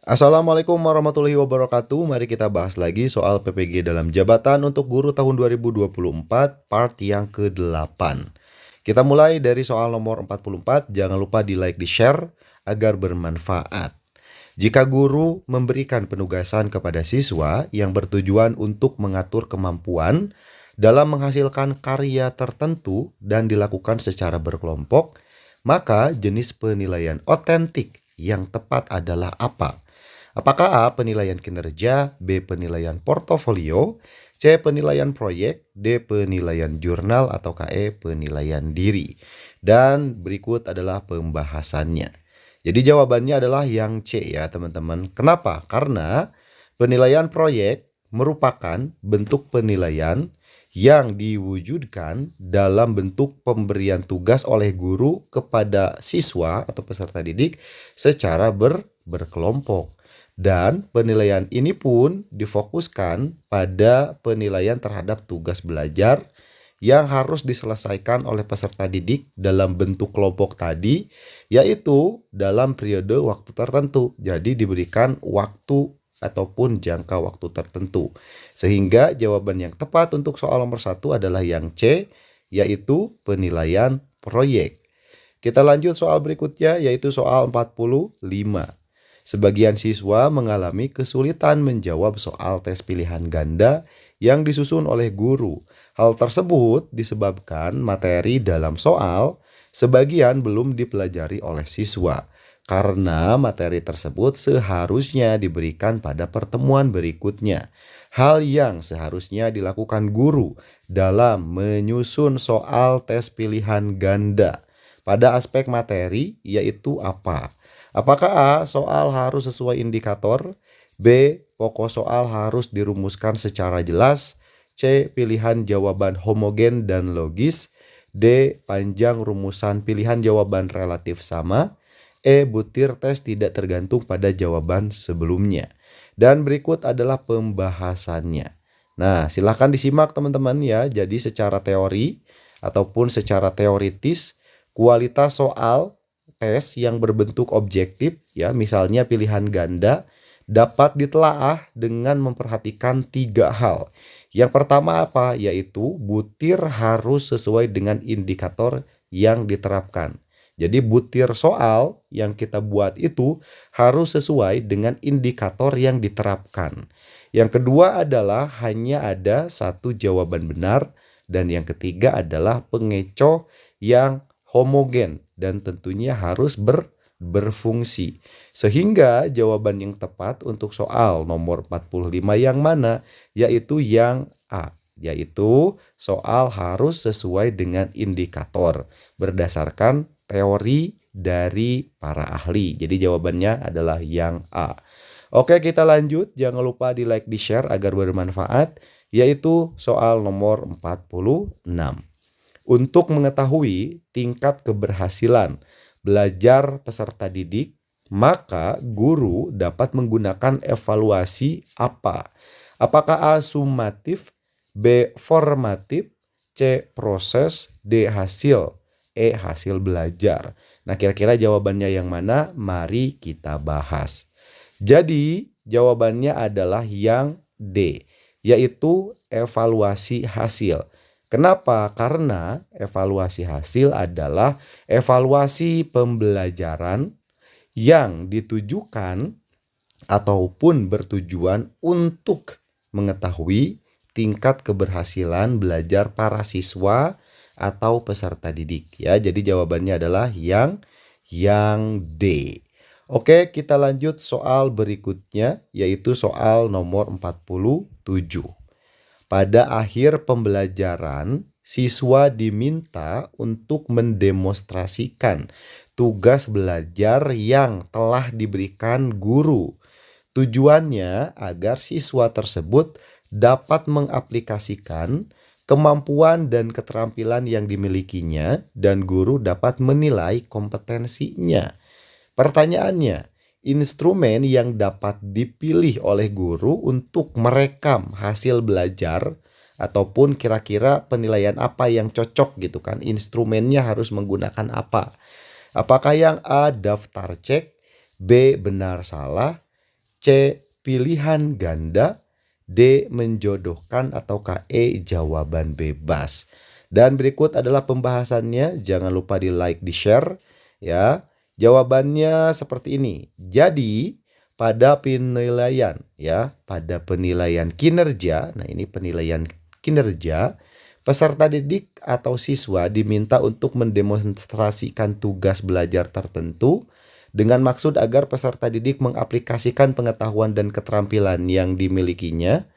Assalamualaikum warahmatullahi wabarakatuh. Mari kita bahas lagi soal PPG dalam jabatan untuk guru tahun 2024 part yang ke-8. Kita mulai dari soal nomor 44. Jangan lupa di like, di share agar bermanfaat. Jika guru memberikan penugasan kepada siswa yang bertujuan untuk mengatur kemampuan dalam menghasilkan karya tertentu dan dilakukan secara berkelompok, maka jenis penilaian otentik yang tepat adalah apa? Apakah A. Penilaian kinerja, B. Penilaian portofolio, C. Penilaian proyek, D. Penilaian jurnal, atau E. Penilaian diri. Dan berikut adalah pembahasannya. Jadi jawabannya adalah yang C ya teman-teman. Kenapa? Karena penilaian proyek merupakan bentuk penilaian yang diwujudkan dalam bentuk pemberian tugas oleh guru kepada siswa atau peserta didik secara berkelompok. Dan penilaian ini pun difokuskan pada penilaian terhadap tugas belajar yang harus diselesaikan oleh peserta didik dalam bentuk kelompok tadi, yaitu dalam periode waktu tertentu. Jadi diberikan waktu ataupun jangka waktu tertentu. Sehingga jawaban yang tepat untuk soal nomor 1 adalah yang C, yaitu penilaian proyek. Kita lanjut soal berikutnya, yaitu soal 45. Sebagian siswa mengalami kesulitan menjawab soal tes pilihan ganda yang disusun oleh guru. Hal tersebut disebabkan materi dalam soal sebagian belum dipelajari oleh siswa, karena materi tersebut seharusnya diberikan pada pertemuan berikutnya. Hal yang seharusnya dilakukan guru dalam menyusun soal tes pilihan ganda pada aspek materi yaitu apa? Apakah A. Soal harus sesuai indikator, B. Pokok soal harus dirumuskan secara jelas, C. Pilihan jawaban homogen dan logis, D. Panjang rumusan pilihan jawaban relatif sama, E. Butir tes tidak tergantung pada jawaban sebelumnya. Dan berikut adalah pembahasannya. Nah, silahkan disimak teman-teman ya. Jadi secara teori ataupun secara teoritis, kualitas soal tes yang berbentuk objektif ya, misalnya pilihan ganda, dapat ditelaah dengan memperhatikan 3 hal. Yang pertama apa? Yaitu butir harus sesuai dengan indikator yang diterapkan. Jadi butir soal yang kita buat itu harus sesuai dengan indikator yang diterapkan. Yang kedua adalah hanya ada satu jawaban benar, dan yang ketiga adalah pengecoh yang homogen dan tentunya harus berfungsi. Sehingga jawaban yang tepat untuk soal nomor 45 yang mana? Yaitu yang A, yaitu soal harus sesuai dengan indikator berdasarkan teori dari para ahli. Jadi jawabannya adalah yang A. Oke, kita lanjut. Jangan lupa di like, di share agar bermanfaat, yaitu soal nomor 46. Untuk mengetahui tingkat keberhasilan belajar peserta didik, maka guru dapat menggunakan evaluasi apa? Apakah A. Sumatif, B. Formatif, C. Proses, D. Hasil, E. Hasil belajar. Nah, kira-kira jawabannya yang mana? Mari kita bahas. Jadi jawabannya adalah yang D, yaitu evaluasi hasil. Kenapa? Karena evaluasi hasil adalah evaluasi pembelajaran yang ditujukan ataupun bertujuan untuk mengetahui tingkat keberhasilan belajar para siswa atau peserta didik ya. Jadi jawabannya adalah yang D. Oke, kita lanjut soal berikutnya, yaitu soal nomor 47. Pada akhir pembelajaran, siswa diminta untuk mendemonstrasikan tugas belajar yang telah diberikan guru. Tujuannya agar siswa tersebut dapat mengaplikasikan kemampuan dan keterampilan yang dimilikinya dan guru dapat menilai kompetensinya. Pertanyaannya, instrumen yang dapat dipilih oleh guru untuk merekam hasil belajar ataupun kira-kira penilaian apa yang cocok gitu kan, instrumennya harus menggunakan apa? Apakah yang A. daftar cek, B. benar salah, C. Pilihan ganda, D. Menjodohkan, ataukah E. Jawaban bebas. Dan berikut adalah pembahasannya, jangan lupa di like, di share ya. Jawabannya seperti ini. Jadi pada penilaian kinerja, nah ini penilaian kinerja, peserta didik atau siswa diminta untuk mendemonstrasikan tugas belajar tertentu dengan maksud agar peserta didik mengaplikasikan pengetahuan dan keterampilan yang dimilikinya.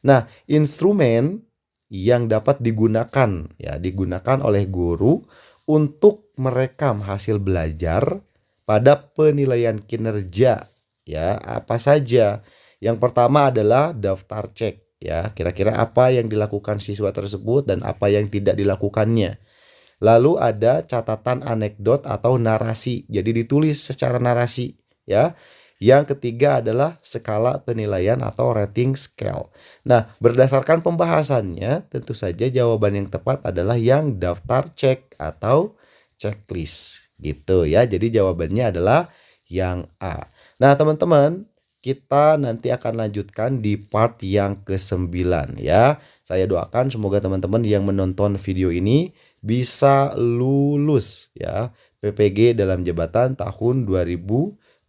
Nah, instrumen yang dapat digunakan oleh guru untuk merekam hasil belajar pada penilaian kinerja ya, apa saja? Yang pertama adalah daftar cek ya, kira-kira apa yang dilakukan siswa tersebut dan apa yang tidak dilakukannya. Lalu ada catatan anekdot atau narasi, jadi ditulis secara narasi ya. Yang ketiga adalah skala penilaian atau rating scale. Nah, berdasarkan pembahasannya, tentu saja jawaban yang tepat adalah yang daftar cek atau checklist gitu ya. Jadi jawabannya adalah yang A. Nah, teman-teman, kita nanti akan lanjutkan di part yang ke-9 ya. Saya doakan semoga teman-teman yang menonton video ini bisa lulus ya PPG dalam jabatan tahun 2024.